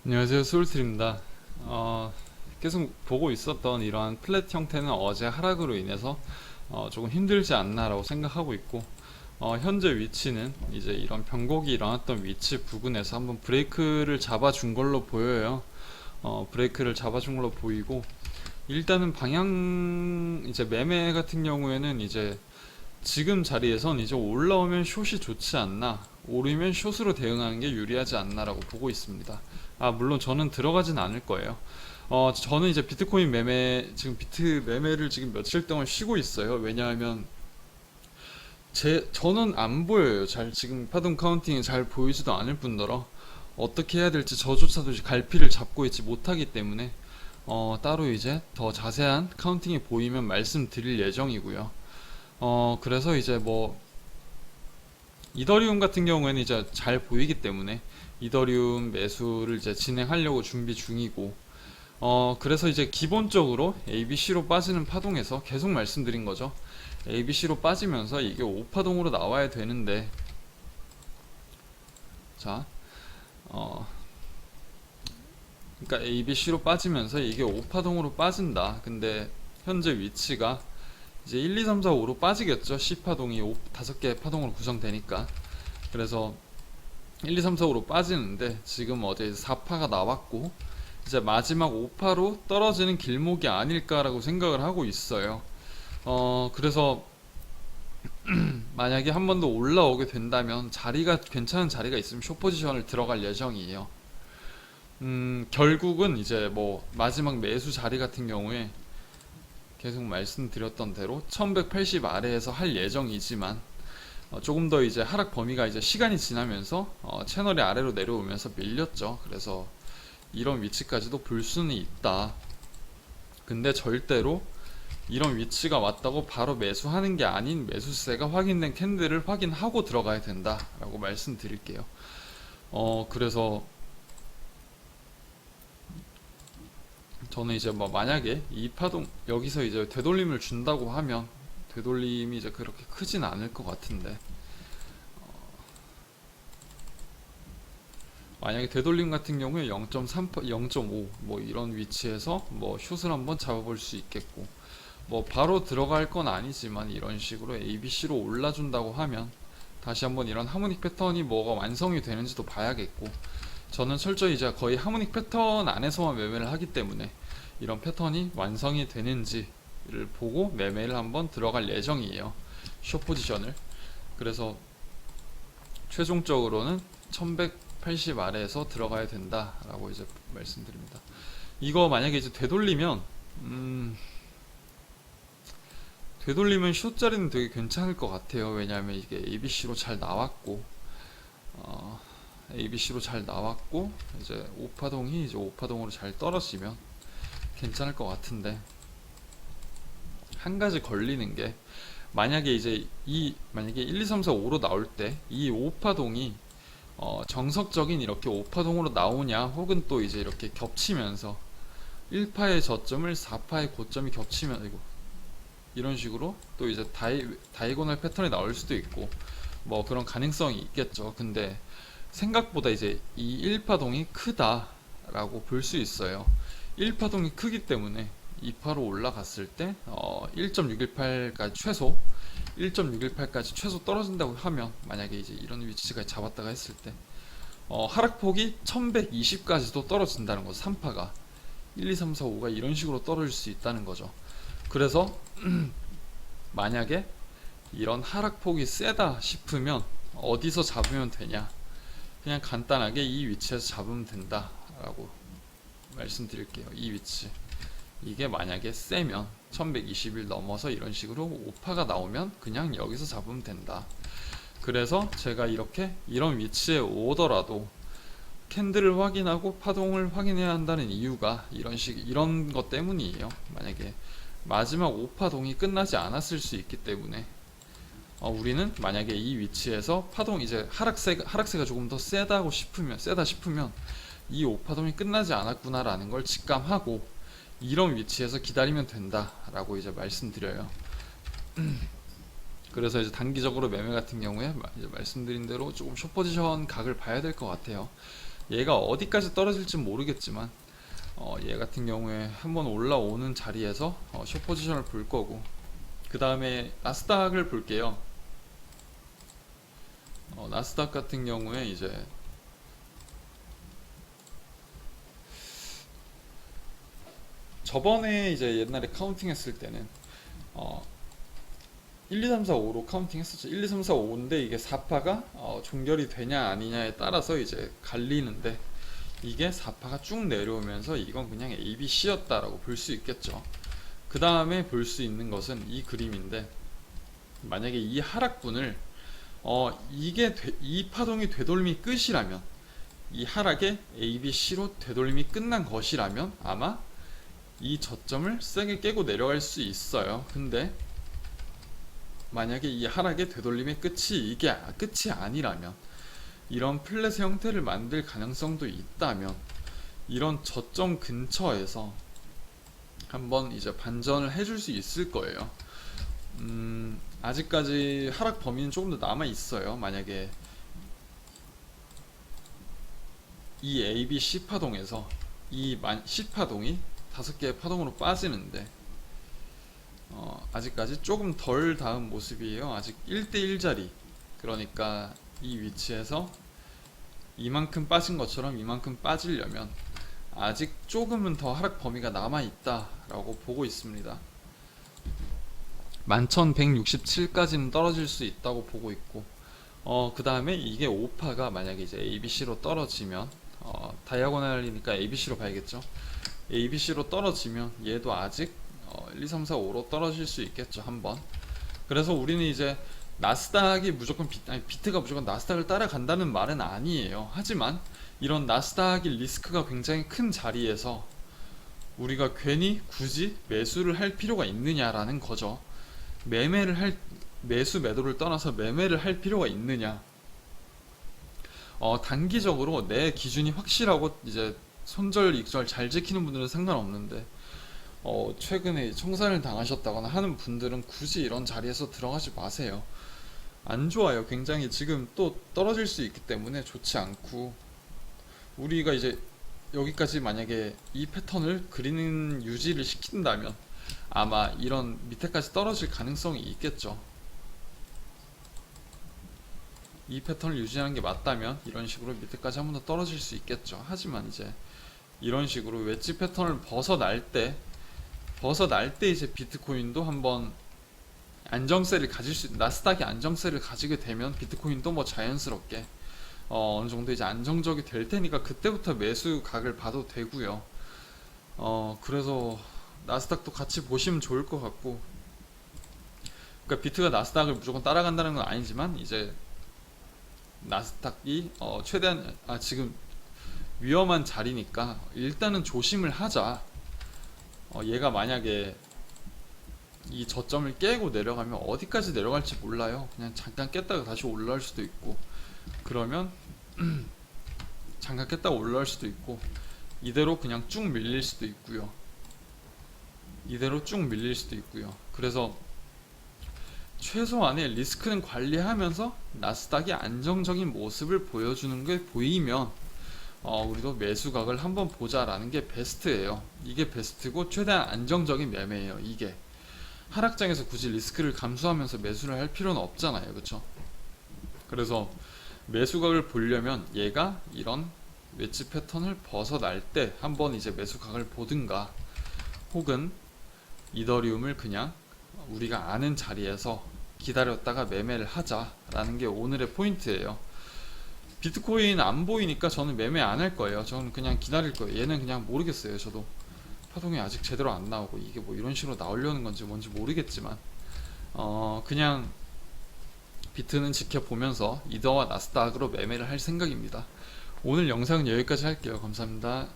안녕하세요, 소울트입니다. 계속 보고 있었던 이러한 플랫 형태는 어제 하락으로 인해서 조금 힘들지 않나라고 생각하고 있고, 현재 위치는 이제 이런 변곡이 일어났던 위치 부근에서 한번 브레이크를 잡아준 걸로 보여요. 브레이크를 잡아준 걸로 보이고, 일단은 방향 이제 매매 같은 경우에는 이제 지금 자리에선 이제 올라오면 숏이 좋지 않나, 오르면 숏으로 대응하는 게 유리하지 않나라고 보고 있습니다. 물론 저는 들어가진 않을 거예요. 저는 이제 비트코인 매매, 지금 비트 매매를 지금 며칠 동안 쉬고 있어요. 왜냐하면 저는 안 보여요. 잘, 지금 파동 카운팅이 잘 보이지도 않을 뿐더러 어떻게 해야 될지 저조차도 갈피를 잡고 있지 못하기 때문에 따로 이제 더 자세한 카운팅이 보이면 말씀드릴 예정이고요. 그래서 이제 뭐 이더리움 같은 경우에는 이제 잘 보이기 때문에 이더리움 매수를 이제 진행하려고 준비 중이고, 그래서 이제 기본적으로 ABC로 빠지는 파동에서 계속 말씀드린 거죠. ABC로 빠지면서 이게 5파동으로 나와야 되는데, 자, 어, 그러니까 ABC로 빠지면서 이게 5파동으로 빠진다. 근데 현재 위치가 이제 1, 2, 3, 4, 5로 빠지겠죠. C파동이 5개 파동으로 구성되니까. 그래서 1, 2, 3, 4, 5로 빠지는데 지금 어제 4파가 나왔고 이제 마지막 5파로 떨어지는 길목이 아닐까라고 생각을 하고 있어요. 그래서 만약에 한 번 더 올라오게 된다면 자리가 괜찮은 자리가 있으면 숏 포지션을 들어갈 예정이에요. 결국은 이제 뭐 마지막 매수 자리 같은 경우에 계속 말씀드렸던 대로 1180 아래에서 할 예정이지만 조금 더 이제 하락 범위가 이제 시간이 지나면서 채널이 아래로 내려오면서 밀렸죠. 그래서 이런 위치까지도 볼 수는 있다. 근데 절대로 이런 위치가 왔다고 바로 매수하는 게 아닌 매수세가 확인된 캔들을 확인하고 들어가야 된다라고 말씀드릴게요. 그래서 저는 이제 뭐 만약에 이 파동 여기서 이제 되돌림을 준다고 하면 되돌림이 이제 그렇게 크진 않을 것 같은데, 만약에 되돌림 같은 경우에 0.3, 0.5 뭐 이런 위치에서 뭐 숏을 한번 잡아볼 수 있겠고, 뭐 바로 들어갈 건 아니지만 이런 식으로 ABC로 올라준다고 하면 다시 한번 이런 하모닉 패턴이 뭐가 완성이 되는지도 봐야겠고, 저는 철저히 이제 거의 하모닉 패턴 안에서만 매매를 하기 때문에 이런 패턴이 완성이 되는지를 보고 매매를 한번 들어갈 예정이에요. 숏 포지션을. 그래서 최종적으로는 1180 아래에서 들어가야 된다라고 이제 말씀드립니다. 이거 만약에 이제 되돌리면 숏자리는 되게 괜찮을 것 같아요. 왜냐하면 이게 ABC로 잘 나왔고, ABC로 잘 나왔고, 이제 5파동이 이제 5파동으로 잘 떨어지면 괜찮을 것 같은데, 한 가지 걸리는 게, 만약에 이제 만약에 1, 2, 3, 4, 5로 나올 때 이 5파동이 정석적인 이렇게 5파동으로 나오냐, 혹은 또 이제 이렇게 겹치면서 1파의 저점을 4파의 고점이 겹치면, 이런 식으로 또 이제 다이고널 패턴이 나올 수도 있고 뭐 그런 가능성이 있겠죠. 근데 생각보다 이제 이 1파동이 크다라고 볼 수 있어요. 1파동이 크기 때문에 2파로 올라갔을 때 1.618까지 최소 1.618까지 최소 떨어진다고 하면, 만약에 이제 이런 위치까지 잡았다가 했을 때 하락폭이 1120까지도 떨어진다는 거죠. 3파가 1, 2, 3, 4, 5가 이런 식으로 떨어질 수 있다는 거죠. 그래서 만약에 이런 하락폭이 세다 싶으면 어디서 잡으면 되냐, 그냥 간단하게 이 위치에서 잡으면 된다라고 말씀드릴게요. 이 위치, 이게 만약에 세면 1120일 넘어서 이런 식으로 5파가 나오면 그냥 여기서 잡으면 된다. 그래서 제가 이런 위치에 오더라도 캔들을 확인하고 파동을 확인해야 한다는 이유가 이런 것 때문이에요. 만약에 마지막 5파동이 끝나지 않았을 수 있기 때문에 우리는 만약에 이 위치에서 파동 이제 하락세가 조금 더 세다 싶으면 이 5파동이 끝나지 않았구나라는 걸 직감하고 이런 위치에서 기다리면 된다라고 이제 말씀드려요. 그래서 이제 단기적으로 매매 같은 경우에 이제 말씀드린 대로 조금 숏 포지션 각을 봐야 될 것 같아요. 얘가 어디까지 떨어질지 모르겠지만 얘 같은 경우에 한번 올라오는 자리에서 숏 포지션을 볼 거고, 그 다음에 나스닥을 볼게요. 나스닥 같은 경우에 이제 저번에 이제 옛날에 카운팅 했을 때는 1, 2, 3, 4, 5로 카운팅 했었죠. 1, 2, 3, 4, 5인데 이게 4파가 종결이 되냐 아니냐에 따라서 이제 갈리는데, 이게 4파가 쭉 내려오면서 이건 그냥 ABC였다라고 볼 수 있겠죠. 그 다음에 볼 수 있는 것은 이 그림인데, 만약에 이 하락분을 이 파동이 되돌림이 끝이라면, 이 하락의 ABC로 되돌림이 끝난 것이라면 아마 이 저점을 세게 깨고 내려갈 수 있어요. 근데 만약에 이 하락의 되돌림의 끝이 이게 끝이 아니라면, 이런 플랫의 형태를 만들 가능성도 있다면, 이런 저점 근처에서 한번 이제 반전을 해줄 수 있을 거예요. 아직까지 하락 범위는 조금 더 남아 있어요. 만약에 이 A, B, C 파동에서 이 C 파동이 5개의 파동으로 빠지는데, 아직까지 조금 덜 닿은 모습이에요. 아직 1대1 자리, 그러니까 이 위치에서 이만큼 빠진 것처럼 이만큼 빠지려면 아직 조금은 더 하락 범위가 남아 있다라고 보고 있습니다. 11,167까지는 떨어질 수 있다고 보고 있고, 그 다음에 이게 5파가 만약에 이제 ABC로 떨어지면, 다이아고널이니까 ABC로 봐야겠죠. ABC로 떨어지면 얘도 아직 1, 2, 3, 4, 5로 떨어질 수 있겠죠, 한번. 그래서 우리는 이제 나스닥이 무조건 비트가 무조건 나스닥을 따라간다는 말은 아니에요. 하지만 이런 나스닥이 리스크가 굉장히 큰 자리에서 우리가 괜히 굳이 매수를 할 필요가 있느냐라는 거죠. 매수 매도를 떠나서 매매를 할 필요가 있느냐. 단기적으로 내 기준이 확실하고 이제 손절 익절 잘 지키는 분들은 상관없는데, 최근에 청산을 당하셨다거나 하는 분들은 굳이 이런 자리에서 들어가지 마세요. 안 좋아요. 굉장히 지금 또 떨어질 수 있기 때문에 좋지 않고, 우리가 이제 여기까지 만약에 이 패턴을 그리는 유지를 시킨다면 아마 이런 밑에까지 떨어질 가능성이 있겠죠. 이 패턴을 유지하는 게 맞다면 이런 식으로 밑에까지 한 번 더 떨어질 수 있겠죠. 하지만 이제 이런 식으로 웨지 패턴을 벗어날 때 이제 비트코인도 한번 안정세를 가질 수, 나스닥이 안정세를 가지게 되면 비트코인도 뭐 자연스럽게 어느 정도 이제 안정적이 될 테니까 그때부터 매수 각을 봐도 되고요. 그래서 나스닥도 같이 보시면 좋을 것 같고, 그러니까 비트가 나스닥을 무조건 따라간다는 건 아니지만, 이제 나스닥이 최대한 지금 위험한 자리니까 일단은 조심을 하자. 얘가 만약에 이 저점을 깨고 내려가면 어디까지 내려갈지 몰라요. 그냥 잠깐 깼다가 다시 올라올 수도 있고, 그러면 잠깐 깼다가 올라올 수도 있고, 이대로 그냥 쭉 밀릴 수도 있고요. 그래서 최소한의 리스크는 관리하면서 나스닥이 안정적인 모습을 보여주는 게 보이면 우리도 매수각을 한번 보자라는 게 베스트예요. 이게 베스트고 최대한 안정적인 매매예요. 이게 하락장에서 굳이 리스크를 감수하면서 매수를 할 필요는 없잖아요, 그렇죠? 그래서 매수각을 보려면 얘가 이런 웨지 패턴을 벗어날 때 한번 이제 매수각을 보든가, 혹은 이더리움을 그냥 우리가 아는 자리에서 기다렸다가 매매를 하자라는 게 오늘의 포인트예요. 비트코인 안 보이니까 저는 매매 안 할 거예요. 저는 그냥 기다릴 거예요. 얘는 그냥 모르겠어요. 저도 파동이 아직 제대로 안 나오고 이게 뭐 이런 식으로 나오려는 건지 뭔지 모르겠지만, 그냥 비트는 지켜보면서 이더와 나스닥으로 매매를 할 생각입니다. 오늘 영상은 여기까지 할게요. 감사합니다.